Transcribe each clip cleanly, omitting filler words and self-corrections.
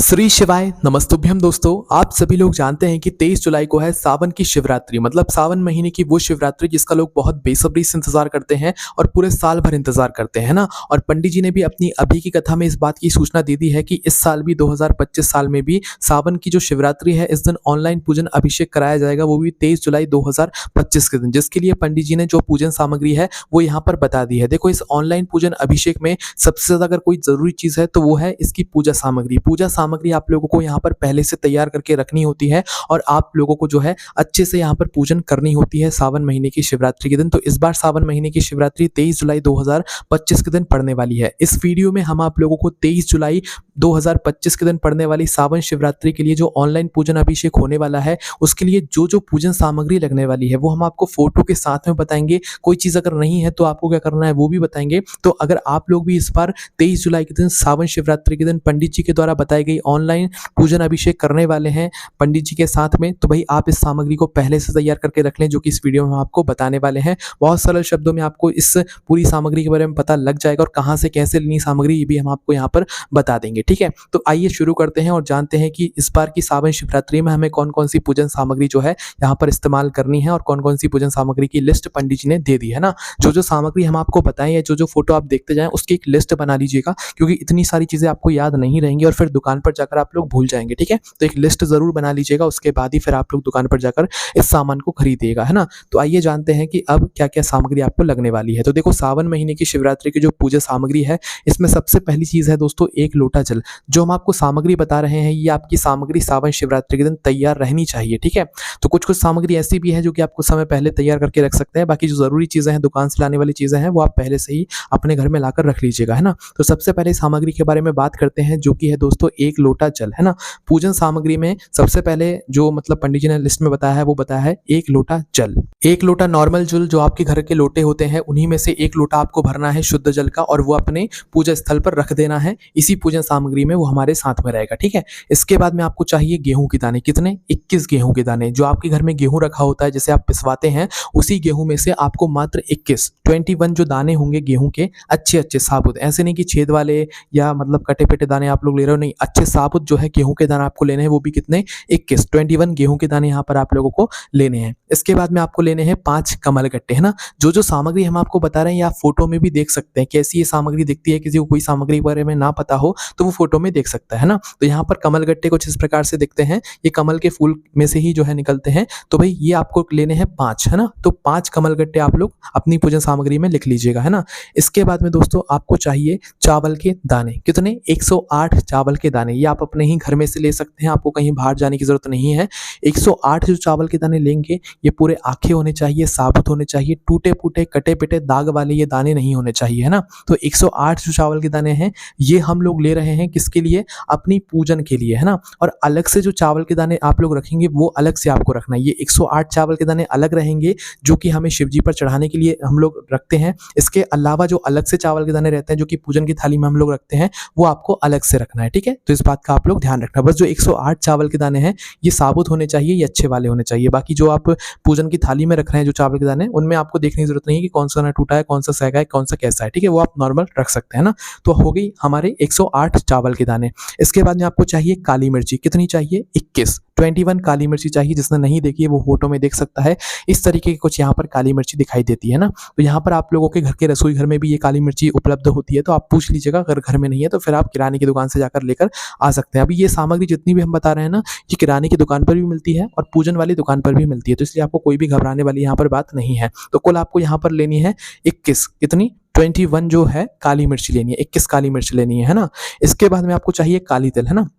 श्री शिवाय नमस्तुभ्यम दोस्तों। आप सभी लोग जानते हैं कि 23 जुलाई को है सावन की शिवरात्रि। मतलब सावन महीने की वो शिवरात्रि जिसका लोग बहुत बेसब्री से इंतजार करते हैं और पूरे साल भर इंतजार करते हैं ना। और पंडित जी ने भी अपनी अभी की कथा में इस बात की सूचना दे दी है कि इस साल भी 2025 साल में भी सावन की जो शिवरात्रि है इस दिन ऑनलाइन पूजन अभिषेक कराया जाएगा, वो भी 23 जुलाई 2025 के दिन। जिसके लिए पंडित जी ने जो पूजन सामग्री है वो यहाँ पर बता दी है। देखो, इस ऑनलाइन पूजन अभिषेक में सबसे ज्यादा अगर कोई जरूरी चीज है तो वो है इसकी पूजा सामग्री। पूजा सामग्री आप लोगों को यहाँ पर पहले से तैयार करके रखनी होती है और आप लोगों को जो है अच्छे से यहाँ पर पूजन करनी होती है सावन महीने की शिवरात्रि के दिन। तो इस बार सावन महीने की शिवरात्रि 23 जुलाई 2025 के दिन पड़ने वाली है। इस वीडियो में हम आप लोगों को 23 जुलाई 2025 के दिन पड़ने वाली सावन शिवरात्रि के लिए जो ऑनलाइन पूजन अभिषेक होने वाला है उसके लिए जो जो पूजन सामग्री लगने वाली है वो हम आपको फोटो के साथ में बताएंगे। कोई चीज अगर नहीं है तो आपको क्या करना है वो भी बताएंगे। तो अगर आप लोग भी इस बार 23 जुलाई के दिन सावन शिवरात्रि के दिन पंडित जी के द्वारा बताई गई ऑनलाइन पूजन अभिषेक करने वाले हैं पंडित जी के साथ में, तो भाई आप इस सामग्री को पहले से तैयार करके रख लें जो कि इस वीडियो में हम आपको बताने वाले हैं। बहुत सरल शब्दों में आपको इस पूरी सामग्री के बारे में पता लग जाएगा और कहां से कैसे लेनी सामग्री ये भी हम आपको यहाँ पर बता देंगे। ठीक है, तो आइए शुरू करते हैं और जानते हैं कि इस बार की सावन शिवरात्रि में हमें कौन कौन सी पूजन सामग्री जो है यहाँ पर इस्तेमाल करनी है और कौन कौन सी पूजन सामग्री की लिस्ट पंडित जी ने दे दी है ना। जो जो सामग्री हम आपको बताएं या जो जो फोटो आप देखते जाएं उसकी एक लिस्ट बना लीजिएगा, क्योंकि इतनी सारी चीजें आपको याद नहीं रहेंगी और फिर दुकान पर जाकर आप लोग भूल जाएंगे। ठीक है, तो एक लिस्ट जरूर बना लीजिएगा, उसके बाद ही फिर आप लोग दुकान पर जाकर इस सामान को खरीदिएगा, है ना। तो आइए जानते हैं कि अब क्या क्या सामग्री आपको लगने वाली है। तो देखो, सावन महीने की शिवरात्रि की जो पूजा सामग्री है इसमें सबसे पहली चीज है दोस्तों एक लोटा जल। जो हम आपको सामग्री बता रहे हैं ये आपकी सामग्री सावन शिवरात्रि के दिन तैयार रहनी चाहिए। ठीक है, तो कुछ कुछ सामग्री ऐसी भी है जो कि आपको समय पहले तैयार करके रख सकते हैं। बाकी जो जरूरी चीजें हैं दुकान से लाने वाली चीजें हैं वो आप पहले से ही अपने घर में लाकर रख लीजिएगा, है ना। तो सबसे पहले सामग्री के बारे में बात करते हैं जो कि है दोस्तों एक लोटा जल, है ना। पूजन सामग्री में सबसे पहले जो मतलब पंडित जी ने लिस्ट में बताया है वो बताया है एक लोटा जल। एक लोटा नॉर्मल जल जो आपके घर के लोटे होते हैं उन्हीं में से एक लोटा आपको भरना है शुद्ध जल का और वो अपने पूजा स्थल पर रख देना है। इसी पूजन सामग्री में वो हमारे साथ में रहेगा। ठीक है, इसके बाद में आपको चाहिए गेहूं के दाने। कितने? 21 गेहूं के दाने। जो आपके घर में गेहूं रखा होता है जैसे आप पिसवाते हैं उसी गेहूं में से आपको मात्र 21 जो दाने होंगे गेहूं के, अच्छे अच्छे साबुत, ऐसे नहीं कि छेद वाले या मतलब कटे पिटे दाने आप लोग ले रहे हो, नहीं, अच्छे साबुत जो है गेहूं के दाने आपको लेने हैं। वो भी कितने? 21 गेहूं के दाने यहाँ पर आप लोगों को लेने हैं। इसके बाद में आपको लेने हैं 5 कमल गट्टे, है ना। जो जो सामग्री हम आपको बता रहे हैं आप फोटो में भी देख सकते हैं कैसी ये सामग्री दिखती है। किसी को कोई सामग्री के बारे में ना पता हो तो वो फोटो में देख सकता है ना। तो यहाँ पर कमल गट्टे कुछ इस प्रकार से दिखते हैं, ये कमल के फूल में से ही जो है निकलते हैं। तो भाई ये आपको लेने हैं 5, है ना। तो 5 कमल गट्टे आप लोग अपनी पूजन सामग्री में लिख लीजिएगा, है ना। इसके बाद में दोस्तों आपको चाहिए चावल के दाने। कितने? 108 चावल के दाने। ये आप अपने ही घर में से ले सकते हैं, आपको कहीं बाहर जाने की जरूरत नहीं है। 108 जो चावल के दाने लेंगे ये पूरे आखे होने चाहिए, साबुत होने चाहिए, टूटे फूटे कटे पिटे दाग वाले ये दाने नहीं होने चाहिए, है ना। तो 108 जो चावल के दाने हैं ये हम लोग ले रहे हैं किसके लिए? अपनी पूजन के लिए, है ना। और अलग से जो चावल के दाने आप लोग रखेंगे वो अलग से आपको रखना है। ये 108 चावल के दाने अलग रहेंगे जो कि हमें शिव जी पर चढ़ाने के लिए हम लोग रखते हैं। इसके अलावा जो अलग से चावल के दाने रहते हैं जो कि पूजन की थाली में हम लोग रखते हैं वो आपको अलग से रखना है। ठीक है, तो इस बात का आप लोग ध्यान रखना। बस जो 108 चावल के दाने हैं ये साबुत होने चाहिए, ये अच्छे वाले होने चाहिए। बाकी जो आप पूजन की थाली में रख रहे हैं जो चावल के दाने उनमें आपको देखने की जरूरत नहीं है कि कौन सा दाना टूटा है, कौन सा सहगा है, कौन सा कैसा है। ठीक है, वो आप नॉर्मल रख सकते हैं ना। तो हो गई हमारे 108 चावल के दाने। इसके बाद में आपको चाहिए काली मिर्ची। कितनी चाहिए? 21 काली मिर्ची चाहिए। जिसने नहीं देखी है वो फोटो में देख सकता है। इस तरीके की कुछ यहाँ पर काली मिर्ची दिखाई देती है ना। तो यहाँ पर आप लोगों के घर के रसोई घर में भी ये काली मिर्ची उपलब्ध होती है, तो आप पूछ लीजिएगा। अगर घर में नहीं है तो फिर आप किराने की दुकान से जाकर लेकर आ सकते हैं। अभी ये सामग्री जितनी भी हम बता रहे हैं ना ये किराने की दुकान पर भी मिलती है और पूजन वाली दुकान पर भी मिलती है, तो इसलिए आपको कोई भी घबराने वाली यहाँ पर बात नहीं है। तो कुल आपको यहाँ पर लेनी है 21, कितनी? 21 जो है काली मिर्ची लेनी है, 21 काली मिर्च लेनी है ना। इसके बाद में आपको चाहिए काली तिल, है ना।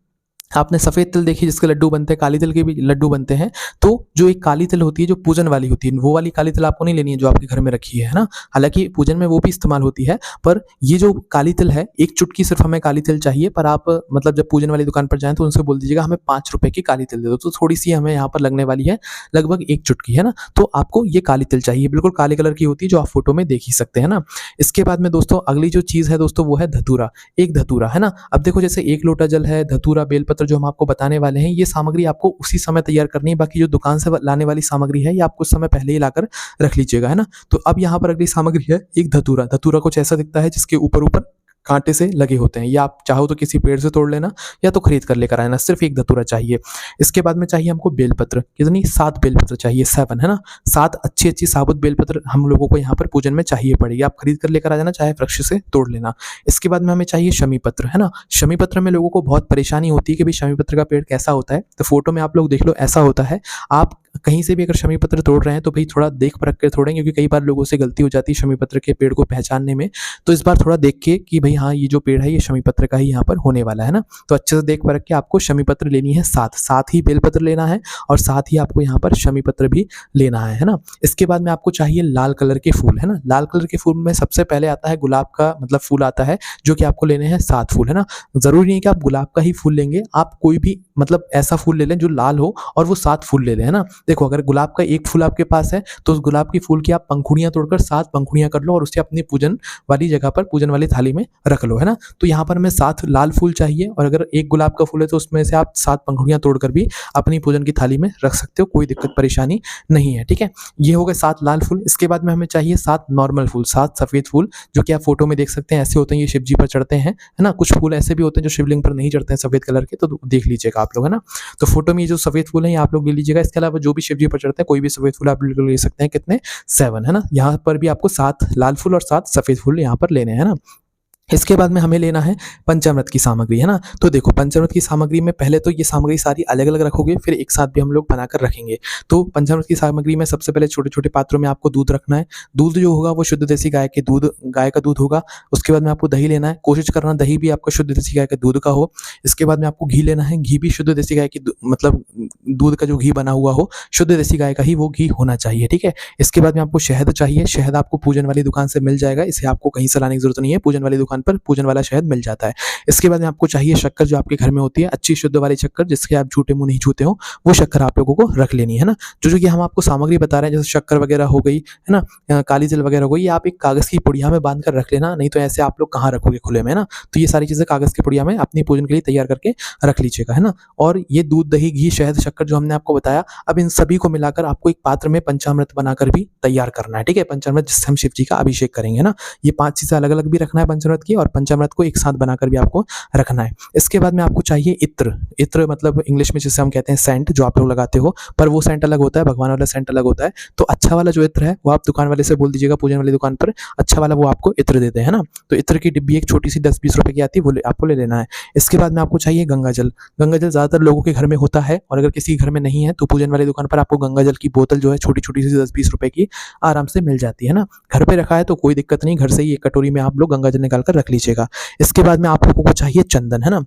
आपने सफेद तिल देखी जिसके लड्डू बनते हैं, काली तिल के भी लड्डू बनते हैं। तो जो एक काली तिल होती है जो पूजन वाली होती है वो वाली काली तिल आपको नहीं लेनी है जो आपके घर में रखी है ना। हालांकि पूजन में वो भी इस्तेमाल होती है, पर ये जो काली तिल है एक चुटकी सिर्फ हमें काली तिल चाहिए। पर आप मतलब जब पूजन वाली दुकान पर जाएं तो उनसे बोल दीजिएगा हमें 5 रुपए की काली तिल दे दो, तो थोड़ी सी हमें यहाँ पर लगने वाली है, लगभग 1 चुटकी, है ना। तो आपको ये काली तिल चाहिए, बिल्कुल काले कलर की होती है जो आप फोटो में देख ही सकते हैं ना। इसके बाद में दोस्तों अगली जो चीज है दोस्तों वो है धतूरा। एक धतूरा, है ना। अब देखो जैसे एक लोटा जल है, धतूरा, बेलपत्र जो हम आपको बताने वाले हैं ये सामग्री आपको उसी समय तैयार करनी है। बाकी जो दुकान से लाने वाली सामग्री है ये आप कुछ समय पहले ही लाकर रख लीजिएगा, है ना। तो अब यहाँ पर अगली सामग्री है एक धतूरा। धतूरा कुछ ऐसा दिखता है जिसके ऊपर ऊपर कांटे से लगे होते हैं। या आप चाहो तो किसी पेड़ से तोड़ लेना या तो खरीद कर लेकर आना, सिर्फ एक धतूरा चाहिए। इसके बाद में चाहिए हमको बेलपत्र, कितनी 7 बेलपत्र चाहिए, 7 है ना। 7 अच्छी अच्छी साबुत बेलपत्र हम लोगों को यहाँ पर पूजन में चाहिए पड़ेगी। आप खरीद कर लेकर आ जाना, चाहे वृक्ष से तोड़ लेना। इसके बाद में हमें चाहिए शमी पत्र, है ना। शमी पत्र में लोगों को बहुत परेशानी होती है कि भाई शमी पत्र का पेड़ कैसा होता है, तो फोटो में आप लोग देख लो ऐसा होता है। आप कहीं से भी अगर शमी पत्र तोड़ रहे हैं तो भाई थोड़ा देख परख कर तोड़ें, क्योंकि कई बार लोगों से गलती हो जाती है शमी पत्र के पेड़ को पहचानने में। तो इस बार थोड़ा देख के कि भाई हाँ ये जो पेड़ है ये शमी पत्र का ही यहाँ पर होने वाला है ना। तो अच्छे से देख परख के आपको शमी पत्र लेनी है 7, साथ ही बेलपत्र लेना है और साथ ही आपको यहाँ पर शमी पत्र भी लेना है ना। इसके बाद में आपको चाहिए लाल कलर के फूल, है ना। लाल कलर के फूल में सबसे पहले आता है गुलाब का मतलब फूल आता है, जो कि आपको लेने हैं 7 फूल, है ना। जरूरी नहीं कि आप गुलाब का ही फूल लेंगे, आप कोई भी मतलब ऐसा फूल ले लें जो लाल हो और वो 7 फूल ले लें, है ना। देखो अगर गुलाब का एक फूल आपके पास है तो उस गुलाब की फूल की आप पंखुड़ियां तोड़कर 7 पंखुड़ियां कर लो और उसे अपनी पूजन वाली जगह पर, पूजन वाली थाली में रख लो, है ना। तो यहाँ पर हमें 7 लाल फूल चाहिए और अगर एक गुलाब का फूल है तो उसमें से आप 7 पंखुड़ियां तोड़कर भी अपनी पूजन की थाली में रख सकते हो, कोई दिक्कत परेशानी नहीं है, ठीक है। ये हो गए 7 लाल फूल। इसके बाद में हमें चाहिए 7 नॉर्मल फूल, 7 सफेद फूल, जो कि आप फोटो में देख सकते हैं ऐसे होते हैं, ये शिव जी पर चढ़ते हैं, है ना। कुछ फूल ऐसे भी होते हैं जो शिवलिंग पर नहीं चढ़ते हैं सफेद कलर के, तो देख लीजिएगा आप लोग, है ना। तो फोटो में ये जो सफेद फूल है ये आप लोग ले लीजिएगा। इसके अलावा जो भी शिव जी पर चढ़ते हैं कोई भी सफेद फूल आप बिल्कुल ले सकते हैं, कितने 7, है ना। यहाँ पर भी आपको 7 लाल फूल और 7 सफेद फूल यहाँ पर लेने हैं ना। इसके बाद में हमें लेना है पंचामृत की सामग्री, है ना। तो देखो पंचामृत की सामग्री में पहले तो ये सामग्री सारी अलग अलग रखोगे, फिर एक साथ भी हम लोग बनाकर रखेंगे। तो पंचामृत की सामग्री में सबसे पहले छोटे छोटे पात्रों में आपको दूध रखना है। दूध जो होगा वो शुद्ध देसी गाय का दूध होगा। उसके बाद में आपको दही लेना है, कोशिश करना दही भी आपका शुद्ध देसी गाय के दूध का हो। इसके बाद में आपको घी लेना है, घी भी शुद्ध देसी गाय की मतलब दूध का जो घी बना हुआ हो, शुद्ध देसी गाय का ही वो घी होना चाहिए, ठीक है। इसके बाद में आपको शहद चाहिए। शहद आपको पूजन वाली दुकान से मिल जाएगा, इसे आपको कहीं से लाने की जरूरत नहीं है, पूजन वाली दुकान पर पूजन वाला शहद मिल जाता है। इसके बाद में आपको चाहिए शक्कर, जो आपके घर में होती है अच्छी शुद्ध वाली शक्कर, जिसके आप झूठे मुंह नहीं छूते हो, वो शक्कर आप लोगों को रख लेनी है ना। जो कि हम आपको सामग्री बता रहे हैं, जैसे शक्कर वगैरह हो गई, है ना, काली जल वगैरह हो गई, आप एक कागज की पुड़िया में बांध कर रख लेना, नहीं तो ऐसे आप लोग कहाँ रखोगे खुले में, है ना। तो ये सारी चीजें कागज की पुड़िया में अपनी पूजन के लिए तैयार करके रख लीजिएगा, है ना। और ये दूध दही घी शहद शक्कर जो हमने आपको बताया, अब इन सभी को मिलाकर आपको एक पात्र में पंचामृत बनाकर भी तैयार करना है, ठीक है। पंचामृत जिससे हम शिव जी का अभिषेक करेंगे ना। ये 5 चीजें अलग अलग भी रखना है पंचामृत की, और पंचामृत को एक साथ बनाकर भी आपको रखना है। इसके बाद में आपको चाहिए इत्र। इत्र मतलब इंग्लिश में जिसे हम कहते हैं सेंट, जो आप लोग लगाते हो, पर वो सेंट अलग होता है, भगवान वाला सेंट अलग होता है। तो अच्छा वाला जो इत्र है वो आप दुकान वाले से बोल दीजिएगा, पूजन वाली दुकान पर अच्छा वाला वो आपको इत्र देते हैं ना। तो इत्र की डिब्बी एक छोटी सी 10-20 रुपए की आती है, वो आपको ले लेना है। इसके बाद में आपको चाहिए गंगा जल। गंगा जल ज्यादातर लोगों के घर में होता है, और अगर किसी घर में नहीं है तो पूजन वाली दुकान पर आपको गंगा जल की बोतल जो है छोटी छोटी सी 10-20 रुपए की आराम से मिल जाती है ना। घर पे रखा है तो कोई दिक्कत नहीं, घर से ही एक कटोरी में आप लोग गंगा जल निकाल कर रख लीजिएगा। इसके बाद में आप लोगों को चाहिए चंदन, है ना।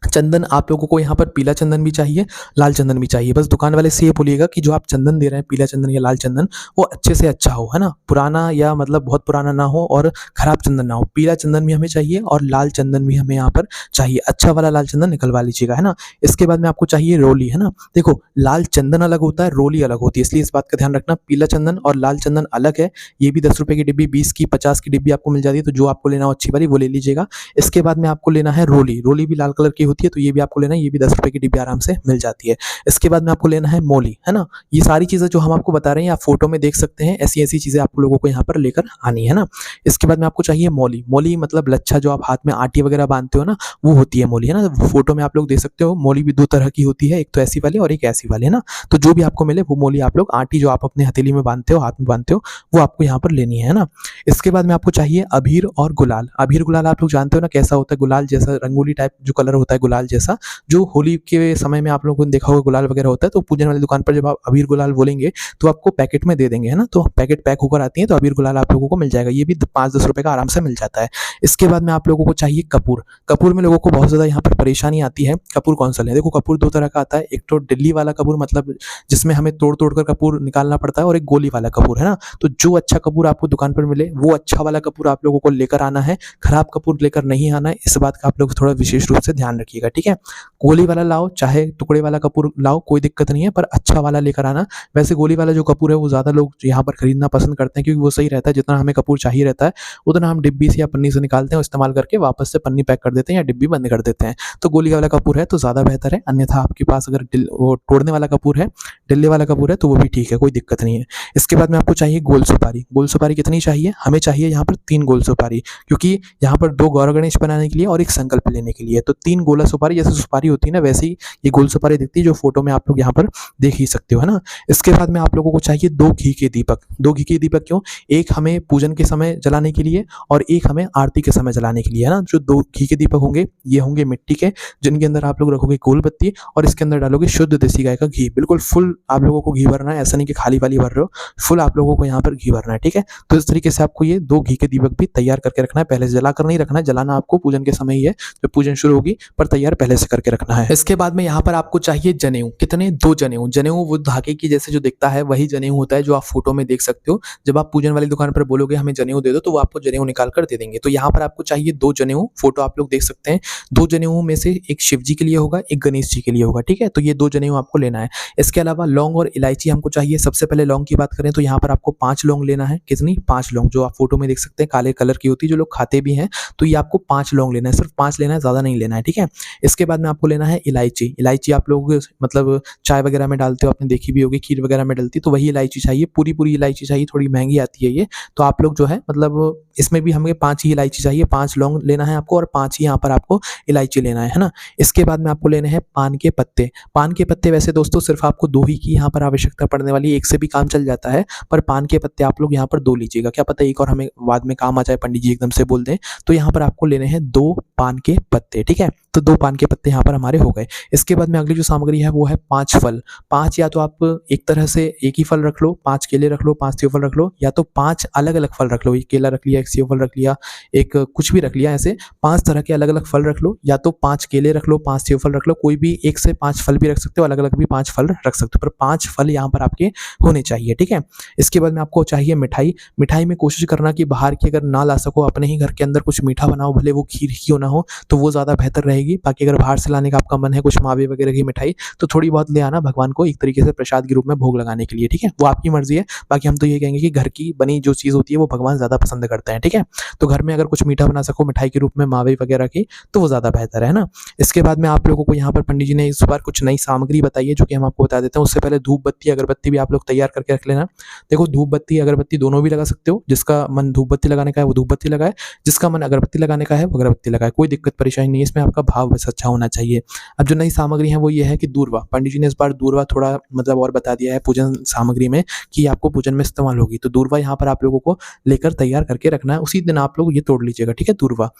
चंदन आप लोगों को यहाँ पर पीला चंदन भी चाहिए, लाल चंदन भी चाहिए। बस दुकान वाले से ये बोलिएगा कि जो आप चंदन दे रहे हैं, पीला चंदन या लाल चंदन, वो अच्छे से अच्छा हो, है ना। पुराना या मतलब बहुत पुराना ना हो और खराब चंदन ना हो। पीला चंदन भी हमें चाहिए और लाल चंदन भी हमें यहाँ पर चाहिए। अच्छा वाला लाल चंदन निकलवा लीजिएगा, है ना। इसके बाद में आपको चाहिए रोली, है ना। देखो लाल चंदन अलग होता है, रोली अलग होती है, इसलिए इस बात का ध्यान रखना। पीला चंदन और लाल चंदन अलग है। ये भी 10 रुपए की डिब्बी, 20 की 50 की डिब्बी आपको मिल जाती है, तो जो आपको लेना हो अच्छी वाली वो ले लीजिएगा। इसके बाद में आपको लेना है रोली। रोली भी लाल कलर की होती है, तो ये भी आपको लेना, ये भी 10 रुपए की डिब्बी आराम से मिल जाती है। इसके बाद में आपको लेना है मौली, है ना। ये सारी चीजें जो हम आपको बता रहे हैं आप फोटो में देख सकते हैं, ऐसी ऐसी चीजें आप लोगों को यहाँ पर लेकर आनी है ना। इसके बाद में आपको चाहिए मौली। मौली मतलब लच्छा, जो आप हाथ में आटी वगैरह बांधते हो ना, वो होती है मौली, है ना। फोटो में आप लोग देख सकते हो मौली भी 2 तरह की होती है, एक तो ऐसी वाली और एक ऐसी वाली, है ना। तो जो भी आपको मिले वो मौली आप लोग, आटी जो आप अपने हथेली में बांधते हो, हाथ में बांधते हो, वो आपको यहाँ पर लेनी है ना। इसके बाद में आपको चाहिए अबीर और गुलाल। अबीर गुलाल आप लोग जानते हो ना कैसा होता है, गुलाल जैसा रंगोली टाइप जो कलर होता है, गुलाल जैसा, जो होली के समय में आप लोगों ने देखा होगा गुलाल वगैरह होता है। तो पूजन वाली दुकान पर जब आप अबीर गुलाल बोलेंगे तो आपको पैकेट में दे देंगे, है ना। तो पैकेट पैक होकर आती है, तो अबीर गुलाल आप लोगों को मिल जाएगा। ये भी 5-10 रुपए का आराम से मिल जाता है। इसके बाद में आप लोगों को चाहिए कपूर। कपूर में लोगों को बहुत ज्यादा यहाँ पर परेशानी आती है, कपूर कौन सा लें। देखो कपूर 2 तरह का आता है, एक तो दिल्ली वाला कपूर, मतलब जिसमें हमें तोड़ तोड़ कर कपूर निकालना पड़ता है, और एक गोली वाला कपूर, है ना। तो जो अच्छा कपूर आपको दुकान पर मिले वो अच्छा वाला कपूर आप लोगों को लेकर आना है, खराब कपूर लेकर नहीं आना है। इस बात का आप लोग थोड़ा विशेष रूप से ध्यान रखिए। रखिएगा, ठीक है। गोली वाला लाओ चाहे टुकड़े वाला कपूर लाओ, कोई दिक्कत नहीं है, पर अच्छा वाला लेकर आना। वैसे गोली वाला जो कपूर है वो ज़्यादा लोग यहाँ पर खरीदना पसंद करते हैं, क्योंकि वो सही रहता है। जितना हमें कपूर चाहिए रहता है उतना हम डिब्बी से या पन्नी से निकालते हैं और इस्तेमाल करके वापस से पन्नी पैक कर देते हैं या डिब्बी बंद कर देते हैं। तो गोली वाला कपूर है तो ज़्यादा बेहतर है। अन्यथा आपके पास अगर वो तोड़ने वाला कपूर है, डिल्ले वाला कपूर है, तो वो भी ठीक है, कोई दिक्कत नहीं है। इसके बाद में आपको चाहिए गोल सुपारी। गोल सुपारी कितनी चाहिए? हमें चाहिए यहाँ पर 3 गोल सुपारी, क्योंकि यहाँ पर 2 गौर गणेश बनाने के लिए और एक संकल्प लेने के लिए। तो 3 गोला सुपारी, जैसे सुपारी होती है ना वैसे ही ये गोल सुपारी दिखती है, जो फोटो में आप लोग यहाँ पर देख ही सकते हो, है ना। इसके बाद में आप लोगों को चाहिए 2 घी के दीपक। 2 घी के दीपक क्यों? एक हमें पूजन के समय जलाने के लिए और एक हमें आरती के समय जलाने के लिए, है ना। जो 2 घी के दीपक होंगे ये होंगे मिट्टी के, जिनके अंदर आप लोग रखोगे गोल बत्ती और इसके अंदर डालोगे शुद्ध देसी गाय का घी। बिल्कुल फुल आप लोगों को घी भरना है, ऐसा नहीं कि खाली वाली भर रहे हो, फुल आप लोगों को यहाँ पर घी भरना है, ठीक है। तो इस तरीके से आपको ये 2 घी के दीपक भी तैयार करके रखना है, पहले से जला कर नहीं रखना है। जलाना आपको पूजन के समय ही है, जब पूजन शुरू होगी, पर तैयार पहले से करके रखना है। इसके बाद में यहाँ पर आपको चाहिए जनेऊ। कितने? 2 जनेऊ। जनेऊ वो धागे की जैसे जो दिखता है वही जनेऊ होता है जो आप फोटो में देख सकते हो। जब आप पूजन वाली दुकान पर बोलोगे हमें जनेऊ दे दो, तो वो आपको जनेऊ निकाल कर दे देंगे। तो यहाँ पर आपको चाहिए 2 जनेऊ, फोटो आप लोग देख सकते हैं। 2 जनेऊ में से एक शिव जी के लिए होगा, एक गणेश जी के लिए होगा, ठीक है। तो ये 2 जनेऊ आपको लेना है। इसके अलावा लौंग और इलायची हमको चाहिए। सबसे पहले लौंग की बात करें तो यहाँ पर आपको 5 लौंग लेना है। कितनी? 5 लौंग, जो आप फोटो में देख सकते हैं काले कलर की होती है, जो लोग खाते भी हैं। तो ये आपको 5 लौंग लेना है, सिर्फ 5 लेना है, ज़्यादा नहीं लेना है, ठीक है। इसके बाद में आपको लेना है इलायची। इलायची आप लोग मतलब चाय वगैरह में डालते हो, आपने देखी भी होगी, खीर वगैरह में डलती, तो वही इलायची चाहिए। पूरी पूरी इलायची चाहिए, थोड़ी महंगी आती है ये। तो आप लोग जो है मतलब इसमें भी हमें 5 ही इलायची चाहिए। 5 लौंग लेना है आपको और 5 ही यहाँ पर आपको इलायची लेना है ना। इसके बाद में आपको लेने हैं पान के पत्ते। पान के पत्ते वैसे दोस्तों सिर्फ आपको 2 ही की यहाँ पर आवश्यकता पड़ने वाली है, एक से भी काम चल जाता है, पर पान के पत्ते आप लोग यहाँ पर 2 लीजिएगा। क्या पता एक और हमें बाद में काम आ जाए, पंडित जी एकदम से बोल दें। तो यहाँ पर आपको लेने हैं 2 पान के पत्ते, ठीक है। तो 2 पान के पत्ते यहाँ पर हमारे हो गए। इसके बाद में अगली जो सामग्री है वो है 5 फल। 5 या तो आप एक तरह से एक ही फल रख लो, 5 केले रख लो, 5 सेब फल रख लो, या तो 5 अलग अलग फल रख लो। एक केला रख लिया, एक सेब फल रख लिया, एक कुछ भी रख लिया। ऐसे 5 तरह के अलग अलग फल रख लो, या तो 5 केले रख लो, 5 सेब फल रख लो, कोई भी 1 से 5 फल भी रख सकते हो, अलग अलग भी 5 फल रख सकते हो, पर 5 फल यहाँ पर आपके होने चाहिए, ठीक है। इसके बाद में आपको चाहिए मिठाई। मिठाई में कोशिश करना कि बाहर की अगर ना ला सको, अपने ही घर के अंदर कुछ मीठा बनाओ, भले वो खीर क्यों ना हो, तो वो ज़्यादा बेहतर रहेगी। बाकी अगर बाहर से लाने का आपका मन है कुछ मावे वगैरह की मिठाई, तो थोड़ी बहुत ले आना भगवान को एक तरीके से प्रसाद के रूप में भोग लगाने के लिए, ठीक है। वो आपकी मर्जी है। बाकी हम तो ये कहेंगे कि घर की बनी जो चीज़ होती है वो भगवान ज़्यादा पसंद करते हैं, ठीक है। तो घर में अगर कुछ मीठा बना सको मिठाई के रूप में मावे वगैरह की, तो वो ज़्यादा बेहतर है ना। इसके बाद में आप लोगों को यहाँ पर पंडित जी ने इस बार कुछ नई सामग्री बताई है, जो कि हम आपको बता देते हैं। उससे पहले धूप बत्ती अगरबत्ती भी आप लोग तैयार करके रख लेना। देखो धूप बत्ती अगरबत्ती दोनों भी लगा सकते हो। जिसका मन धूप बत्ती लगाने का है वो धूप बत्ती लगाए, जिसका मन अगरबत्ती लगाने का है वो अगरबत्ती लगाए, कोई दिक्कत परेशानी नहीं है। इसमें आपका भाव बस अच्छा होना चाहिए। अब जो नई सामग्री है वो ये है कि दूर्वा। पंडित जी ने इस बार दूर्वा थोड़ा मतलब और बता दिया है पूजन सामग्री में कि आपको पूजन में इस्तेमाल होगी। तो दूर्वा यहाँ पर आप लोगों को लेकर तैयार करके रखना है। उसी दिन आप लोग ये तोड़ लीजिएगा, ठीक है, दूर्वा।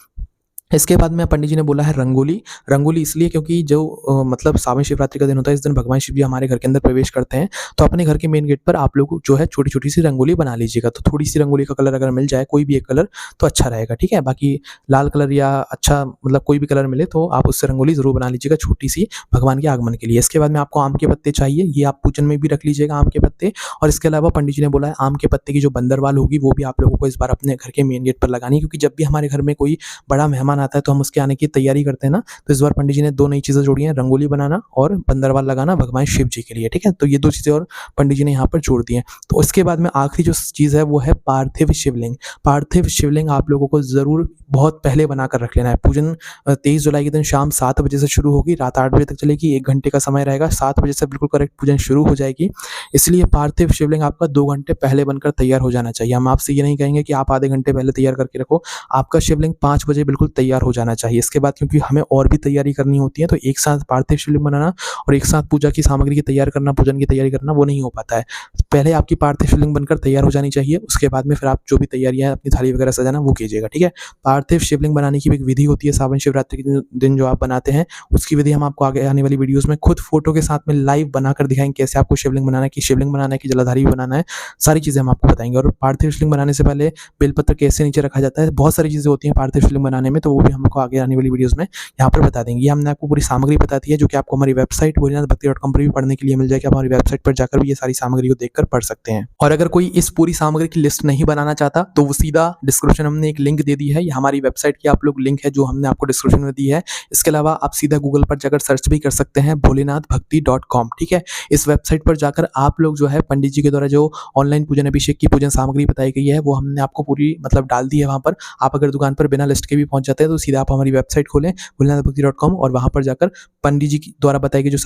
इसके बाद में पंडित जी ने बोला है रंगोली। रंगोली इसलिए क्योंकि जो मतलब सावन शिवरात्रि का दिन होता है, इस दिन भगवान शिव जी हमारे घर के अंदर प्रवेश करते हैं। तो अपने घर के मेन गेट पर आप लोग जो है छोटी छोटी सी रंगोली बना लीजिएगा। तो थोड़ी सी रंगोली का कलर अगर मिल जाए, कोई भी एक कलर, तो अच्छा रहेगा, ठीक है। बाकी लाल कलर या अच्छा मतलब कोई भी कलर मिले तो आप उससे रंगोली जरूर बना लीजिएगा, छोटी सी, भगवान के आगमन के लिए। इसके बाद में आपको आम के पत्ते चाहिए, ये आप पूजन में भी रख लीजिएगा आम के पत्ते। और इसके अलावा पंडित जी ने बोला है आम के पत्ते की जो बंदरवाल होगी वो भी आप लोगों को इस बार अपने घर के मेन गेट पर लगानी, क्योंकि जब भी हमारे घर में कोई बड़ा मेहमान आता है तो हम उसके आने की तैयारी करते हैं ना। तो इस बार पंडित जी ने 2 नई चीजें जोड़ी हैं, रंगोली बनाना और बंदरवाल लगाना भगवान शिव जी के लिए, ठीक है। तो ये 2 चीजें और पंडित जी ने यहाँ पर जोड़ दी हैं। तो उसके बाद में आखिरी जो चीज है वो है पार्थिव शिवलिंग। पार्थिव शिवलिंग आप लोगों को जरूर बहुत पहले बनाकर रख लेना है। पूजन 23 जुलाई के दिन शाम 7 बजे से शुरू होगी, रात 8 बजे तक चलेगी, 1 घंटे का समय रहेगा। 7 बजे से बिल्कुल करेक्ट पूजन शुरू हो जाएगी। इसलिए पार्थिव शिवलिंग आपका 2 घंटे पहले बनकर तैयार हो जाना चाहिए। हम आपसे ये नहीं कहेंगे कि आप आधे घंटे पहले तैयार करके रखो, आपका शिवलिंग 5 बजे बिल्कुल तैयार हो जाना चाहिए। इसके बाद क्योंकि हमें और भी तैयारी करनी होती है, तो एक साथ पार्थिव शिवलिंग बनाना और एक साथ पूजा की सामग्री की तैयार करना, पूजन की तैयारी करना, वो नहीं हो पाता है। पहले आपकी पार्थिव शिवलिंग बनकर तैयार हो जानी चाहिए, उसके बाद में फिर आप जो भी तैयारियां अपनी थाली वगैरह सजाना वो कीजिएगा, ठीक है। पार्थिव शिवलिंग बनाने की भी एक विधि होती है सावन शिवरात्रि के दिन जो आप बनाते हैं, उसकी विधि हम आपको आगे आने वाली वीडियोस में खुद फोटो के साथ में लाइव बनाकर दिखाएंगे कैसे आपको शिवलिंग बनाना है, कि शिवलिंग बनाना है कि जलाधारी बनाना है, सारी चीजें हम आपको बताएंगे। और पार्थिव शिवलिंग बनाने से पहले बेलपत्र कैसे नीचे रखा जाता है, बहुत सारी चीजें होती हैं पार्थिव शिवलिंग बनाने में, तो वो वो भी हमको आगे आने वाली वीडियोज़ में यहाँ पर बता देंगे। ये हमने आपको पूरी सामग्री बता दी है, जो कि आपको हमारी वेबसाइट भोलेनाथभक्ति.com पर भी पढ़ने के लिए मिल जाएगी। आप हमारी वेबसाइट पर जाकर भी ये सारी सामग्री को देखकर पढ़ सकते हैं। और अगर कोई इस पूरी सामग्री की लिस्ट नहीं बनाना चाहता, तो वो सीधा डिस्क्रिप्शन हमने एक लिंक दे दी है, ये हमारी वेबसाइट की आप लोग लिंक है जो हमने आपको डिस्क्रिप्शन में दी है। इसके अलावा आप सीधा गूगल पर जाकर सर्च भी कर सकते हैं भोलेनाथभक्ति.com, ठीक है। इस वेबसाइट पर जाकर आप लोग जो है पंडित जी के द्वारा जो ऑनलाइन पूजन अभिषेक की पूजन सामग्री बताई गई है, वो हमने आपको पूरी मतलब डाल दी है वहाँ पर। आप अगर दुकान पर बिना लिस्ट के भी पहुँच जाते हैं, तो सीधा आप हमारी वेबसाइट खोलें भोलेनाथभक्ति.com और वहाँ पर जाकर पंडित जी की द्वारा बताई गई जो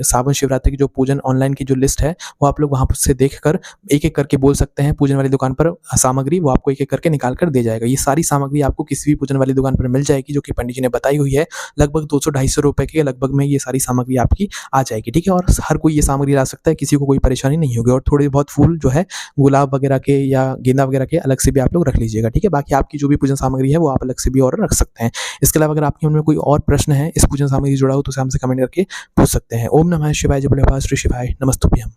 सावन शिवरात्रि की जो पूजन ऑनलाइन की जो लिस्ट है, वो आप लोग वहाँ से देखकर एक-एक करके बोल सकते हैं। पूजन वाली दुकान पर सामग्री वो आपको एक-एक करके निकाल कर दे जाएगा। ये सारी सामग्री आपको किसी भी पूजन वाली दुकान पर मिल जाएगी, जो कि पंडित जी ने बताई हुई है। लगभग 200-250 रुपए के लगभग में ये सारी सामग्री आपकी आ जाएगी, ठीक है। और हर कोई ये सामग्री ला सकता है, किसी को कोई परेशानी नहीं होगी। और थोड़े बहुत फूल जो है गुलाब वगैरह के या गेंदा वगैरह के अलग से भी आप लोग रख लीजिएगा, ठीक है। बाकी आपकी जो भी पूजन सामग्री है वो आप अलग से भी और रख सकते हैं। इसके अलावा अगर आपके मन में कोई और प्रश्न है इस पूजन सामग्री से जुड़ा हो, तो उसे हमसे कमेंट करके पूछ सकते हैं। ओम नमः शिवाय, जय भोले बाबा, श्री शिवाय नमस्तुभ्यम।